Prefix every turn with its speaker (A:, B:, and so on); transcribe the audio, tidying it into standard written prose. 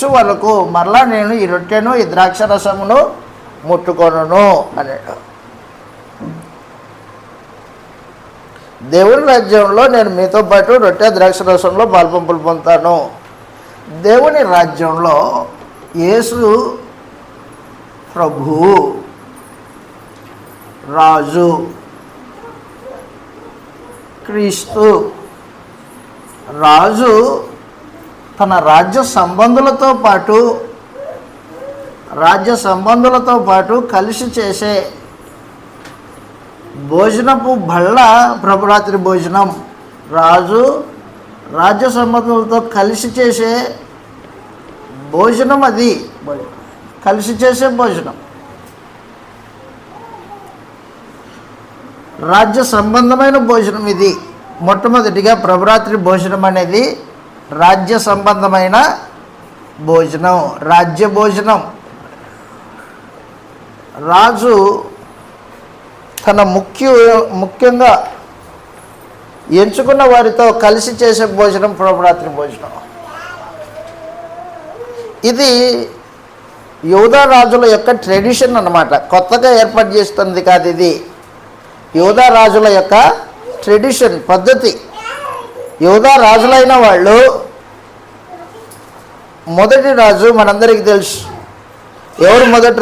A: ఇచ్చు వరకు మరలా నేను ఈ రొట్టెను ఈ ద్రాక్షరసమును ముట్టుకొనును అన్నాడు. దేవుని రాజ్యంలో నేను మీతో పాటు రొట్టె ద్రాక్షరసంలో పాల్పంపులు పొందుతాను. దేవుని రాజ్యంలో యేసు ప్రభువు, రాజు, క్రీస్తు. రాజు తన రాజ్య సంబంధులతో పాటు కలిసి చేసే భోజనపు బళ్ళ ప్రభురాత్రి భోజనం. రాజు రాజ్య సంబంధులతో కలిసి చేసే భోజనం, అది కలిసి చేసే భోజనం. రాజ్య సంబంధమైన భోజనం ఇది. మొట్టమొదటిగా ప్రభురాత్రి భోజనం అనేది రాజ్య సంబంధమైన భోజనం, రాజ్య భోజనం. రాజు తన ముఖ్యంగా ఎంచుకున్న వారితో కలిసి చేసే భోజనం ప్రభురాత్రి భోజనం. ఇది యూదా రాజుల యొక్క ట్రెడిషన్ అన్నమాట, కొత్తగా ఏర్పాటు చేస్తుంది కాదు. ఇది యూదా రాజుల యొక్క ట్రెడిషన్, పద్ధతి. యూదా రాజులైన వాళ్ళు, మొదటి రాజు మనందరికీ తెలుసు. ఎవరు మొదటి రాజు?